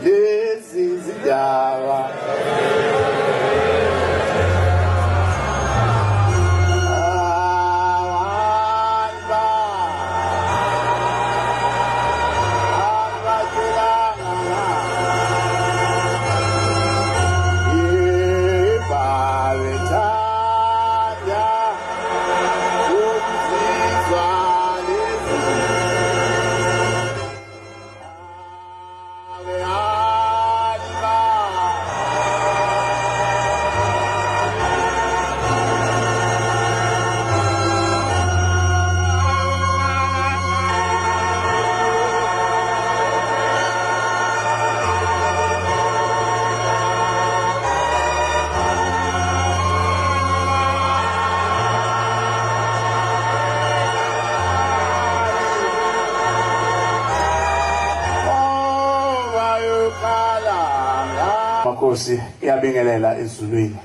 lezi zindaba Makhosi iyabingelela ezulwini.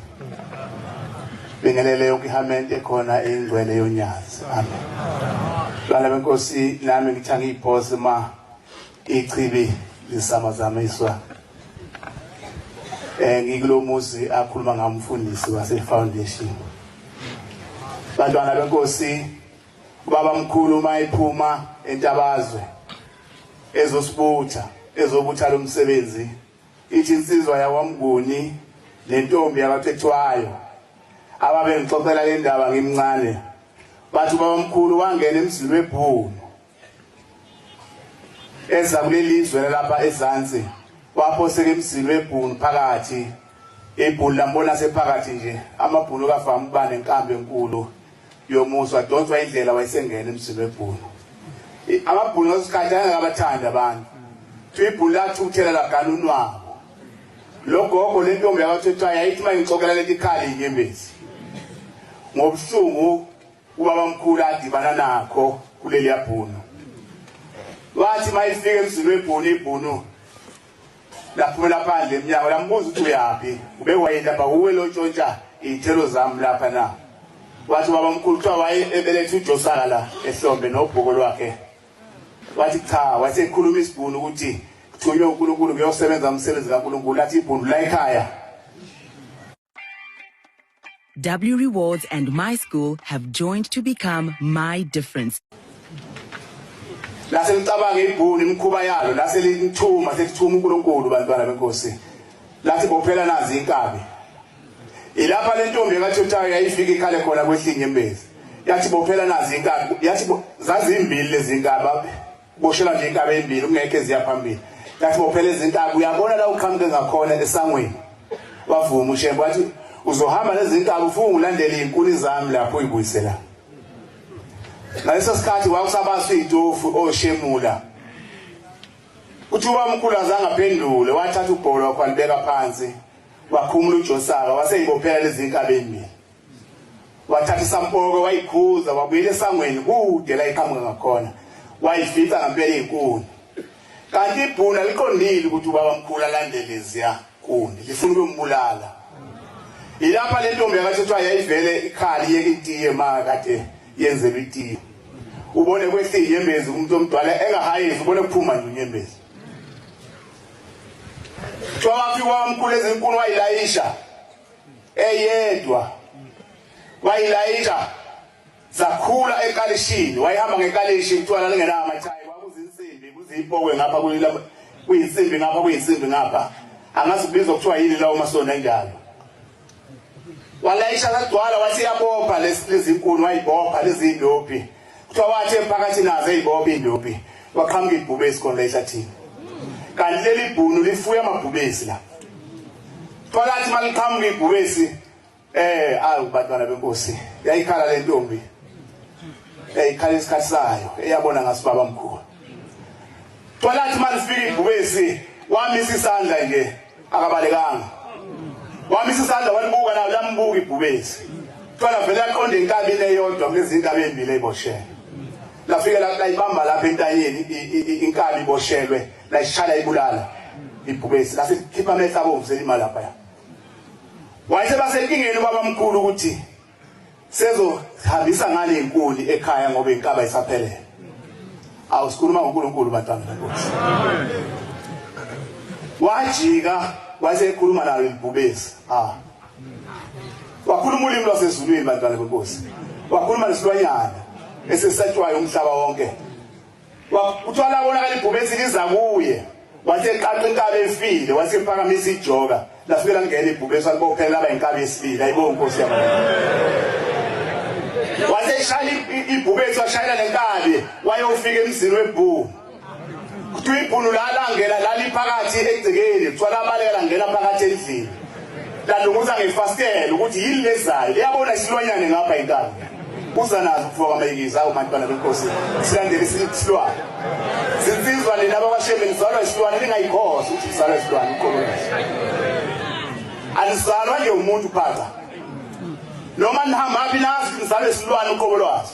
Bingelele yonke ihamente ekhona engcwele yonyazi. Amen. Bana benkosi nami ngithanga iphosi ichibi lisamazamiswa. Ngikulomuzi akhuluma ngamfundisi wase foundation. Bantwana benkosi ubaba mkhulu mayiphuma entabazwe ezobutha lomsebenzi ithi insizwa yakwamnguni nentombi yabathethwayo ababe ngixoxela le ndaba ngimncane bathi ubaba mkhulu wangena emzini webhunu eza kulelizwe lapha ezansi waphoseka emzini webhunu phakathi ibhunu lambona sephakathi nje amabhunu kavama ukuba nenkambe enkulu yomusa wadonswa indlela wayesengena emzini webhunu amabhunu ngesikhathi angabathanda abantu ibhunu lathuthela laganunwabo logogo lentombi yabathethwayo yayithi mangixoxela leti khali inyembezi ngobuhlungu ubaba mkhulu adibana nakho kuleli yabhunu wathi mayifika emzini webhunu ibhunu laphumela phandle eminyango lambuza ukuthi uyaphi ubewayenda ba uwe lo ntshontsha ithelo zami lapha na wathi ubaba mkhulu kuthiwa wayebelethe uJosala la ehlombe nobhoko lwakhe wathi cha wasekhuluma isibhunu ukuthi thunywe uNkulunkulu kuyosebenza umsebenzi kaNkulunkulu lathi ibhunu la ekhaya. W Rewards and My School have joined to become My Difference. Lase licabanga ibhunu imkhuba yalo lase lithuma sekuthuma uNkulunkulu bantwana benkosi lathi bophela nazi inkabi ilapha lentombi ekathothayo yayifika ikhale khona kwehlinye embezi yathi bophela nazi inkabi yathi zazimbili lezi inkaba boshela nje inkabi ezimbili ungeke ziyaphambili yathi bophela izinkabi uyabona la uqhamuke ngakhona esangweni wavuma ushembe wathi uzohamba lezi inkabi ufuna ulandele izinkuni zami lapho uyibuyisela ngaleso sikhathi wakusabaswa itofu oshemula uthi uba mkhulu azange aphendule wathatha ubholo wakhe walibeka phansi wakhumula uJosala waseyibophela lezi inkabi ezimbili wathatha isampoko wayikhuza wabuyela esangweni kude la iqhamuka ngakhona wayifica ngempela izinkuni kanti ibhuna liqondile ukuthi ubaba mkhulu alandele leziya kundi lifuna ukumbulala ilapha lentombi yakathethwa yayivele ikhali yeke itiye kade yenze itiye ubone kwehle inyembezi umuntu omdwala engahayezi ubone kuphuma nje inyembezi Twafi wa mkhulu ezinkulu wayilayisha eyedwa wayilayisha zakhula ekalishini wayihamba ngekalishi kuthiwa lalingena amathayi kwakuzinsimbi kuzipokwe ngapha kuyinsimbi ngapha kuyinsimbi ngapha angazi kubizwa kuthiwa yini lawo masonto enjalo walayisha kadwala wathi yabopha lezi inkuni wayibopha lezi indophi kuthiwa wathi phakathi nazo izibopha indophi waqhamuka ibhubesi khona ehlathini kanti leli bhunu lifuya amabhubesi la phakathi maliqhamuka ibhubesi bantwana benkosi yayikhala le ntombi eyikhala isikhathi sayo eyabona ngasibaba mkhulu phakathi malifika ibhubesi wamisa isandla nje akabalekanga wamisa isandla walibuka nawo lambuka ibhubesi phela vele aqonde inkabini eyodwa kulezi inkabi ezimbili eziboshele lafika la ibamba lapha entanyeni inkabi iboshelwe la ishala ibulala ibhubesi lasikhipha amehla bomvu selimali lapha wayese basenkingeni ubaba mkhulu ukuthi sezohambisa ngale inkuni ekhaya ngoba inkaba isaphelele awusikhuluma ngoNkulunkulu bantwana benkosi. wajika wasekhuluma nayo ibhubesi wakhuluma ulimi lwasezulwini bantwana benkosi wakhuluma nesilwanyana esesatshwayo umhlaba wonke uthola bonakala ibhubesi liza kuye wathi eqaqa inkabi efile wathi ephakamisa ijoka lafika ngene ibhubesi walibophela laba inkabi yesibili ayibonke inkosi yami wathi eshaya ibhubesi washayela lenkabi wayofika emzini webhu kuthi ibhunu lalangela laliphakathi egcekeni kuthiwa labaleka ngena phakathi endlini lalunguza ngefastela ukuthi yini lezayo liyabona isilwanyane ngapha inkabi uza nazo kufoka amayikiza umantwana benkosi silandele isilwane zinsizwa lena abashemeni zalwa isilwane lingayikhosi ukuthi zalwa isilwane uqobolwazi alizalwa nje umuntu phaka noma nihamba aphi nazi zalwa isilwane uqobolwazi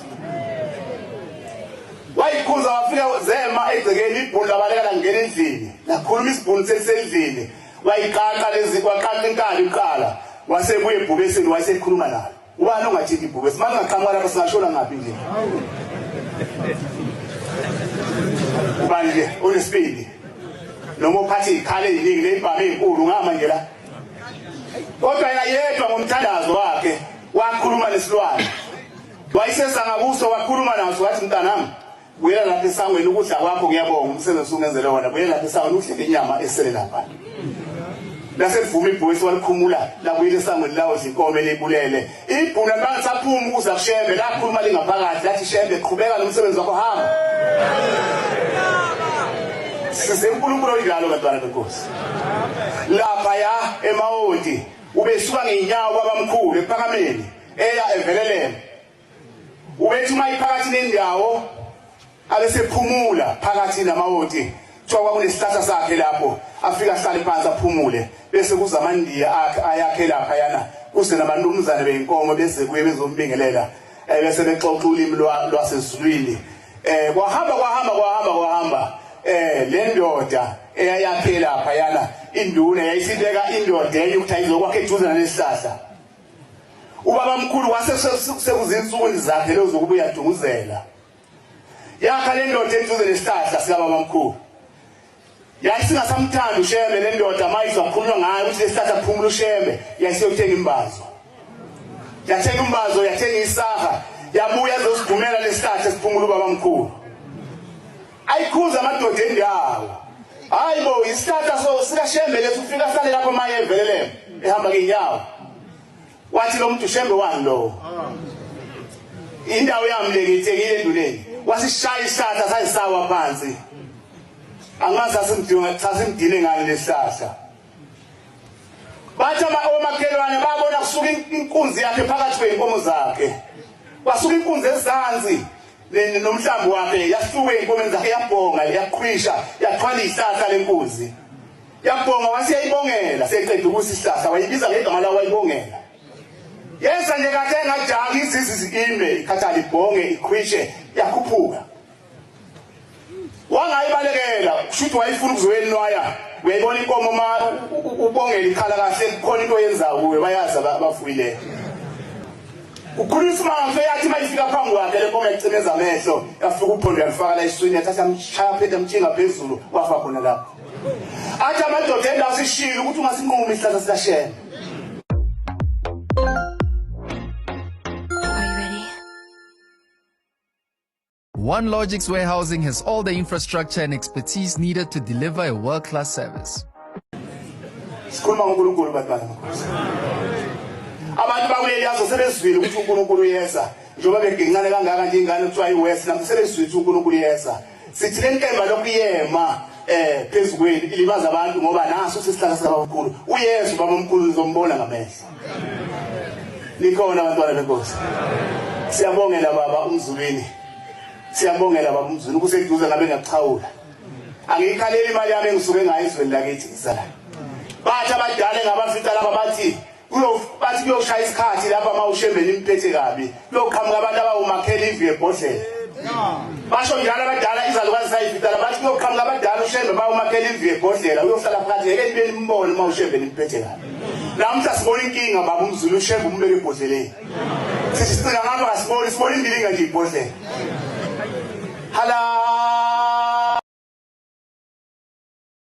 wayikhuza wafika zema egcekeni ibhunu labaleka ngene endlini lakhuluma isibhunu sesendlini wayiqaqa lezi kwaqaqa inkabi uqala wasebuye ebhubesini wayesekhuluma nayo ubani ongathiki ibhubesi manje ngaqhamuka lapha singashona ngaphi nje ubani nje onesipili noma uphathi ikhale eziningi lezibhamu ezinkulu ngama nje la kodwa yena yedwa ngomthandazo wakhe wakhuluma nesilwane wayisesa ngabuso wakhuluma naso wathi mntanami buyela lapha esangweni ukudla kwakho kuyabonga umsebenzi ungenzele wona buyela lapha esangweni udle inyama esele lapha lasevuma ibhubesi walikhumula labuyile esangweni lawo zinkomo elibulele ibhuna bangasaphuma ukuza kushembe lakhuluma lingaphakathi lathi shembe qhubeka nomsebenzi wakho hamba sisenkulunkulu oyidlalo bantwana benkosi lapha ya emawodi ubesuka ngenyawo kwabamkhulu ephakameni eya evelelene ubethi mayiphakathi nendawo abesephumula phakathi namawodi kuthiwa kunesihlahla sakhe lapho afika ahlale phansi aphumule bese kuza amandiya akhe ayakhe lapha yana kuse namanumzane beyinkomo bese kuye bezombingelela bese bexoxa ulimi lwasezulwini kwahamba le ndoda eyayakhe lapha yana induna yayisibeka indoda enye ukuthi ayizokwakhe eduze nalesihlahla ubaba mkhulu wasekuzinsukwini zakhe lezokubuya dunguzela yakha le ndoda eduze nesihlahla sikababa mkhulu yayisingasamthanda ushembe le ndoda mayizwa khulunywa ngayo ukuthi lesihlahla phumula ushembe yayisiyothenga imbazo yathenga imbazo yathenga isaha yabuya ezosigumela lesihlahla siphumula ubaba mkhulu ayikhuza amadoda endawo hayibo isihlahla so sikashembe leso ufika sale lapho maye eveleleme ehamba ngenyawo wathi lo muntu shembe wani lo indawo yamlekithekile enduleni wasishaya isihlahla sayisawa phansi angazi sasimdine ngani lesihlahla bathi omakhelwane babona kusuka inkunzi yakhe phakathi kweinkomo zakhe wasuka inkunzi ezansi nomhlambi wakhe yasuka einkomeni zakhe yabhonga yaqhwisha yaxhwala isihlahla lenkunzi yabhonga wasiyayibongela seqedwe kusihlahla wayibiza ngegama lawo wayibongela yesa nje kade engajanga izizi ime ikhathala ibhonge iqhwishe yakhuphuka wangayibalekela kushuthi wayifuna ukuzoyenwaya uyayibona inkomo ubongela ikhala kahle kukhona into yenzayo kuwe bayazi abafuyile ukhulisa manje yathi mayifika phambi kwakhe le nkomo yacimeza amehlo yafika uphondo yalifaka la iswini yathatha amshaya phethe amtshinga phezulu wafa khona lapho athi amadoda endawo sishilo ukuthi ungasinqumi isihlahla sikashembe. One Logic's warehousing has all the infrastructure and expertise needed to deliver a world-class service. Sikhuluma ngoNkulunkulu bantwana benkosi. Abantu bakuleli yazo sebezwile ukuthi uNkulunkulu uyeza. Njengoba begincane kangaka nje ingane kuthiwa iWest namhlanje sebezwile ukuthi uNkulunkulu uyeza. Sithi le nkemba lokuyema phezukweni ilibaza abantu ngoba naso sisihlahla sikaBaba uyesu ubaba omkhulu uzombona ngamehlo. Likhona abantwana benkosi. Siyabongela baba umzulwini. Siyabongela baba umzulu kuseduze ngabe ngiyachawula angikhaleli imali yami engisuke ngayo izweni lakithi ngisala bathi abadala ngabafita lapha bathi kuyoshaya isikhathi lapha mawushembeni imphethe kabi kuyoqhamuka abantu abawumakhela ivi ebhodlela basho njalo abadala izalukazi sayifita lapha bathi kuyoqhamuka abadala ushembe bawumakhela ivi ebhodlela uyohlala phakathi ngeke nibe nimbone mawushembeni imphethe kabi namhla sibona inkinga baba umzulu ushembe umbeke ebhodleleni sithi sicina ngapha ngasibona indilinga nje ibhodlela hala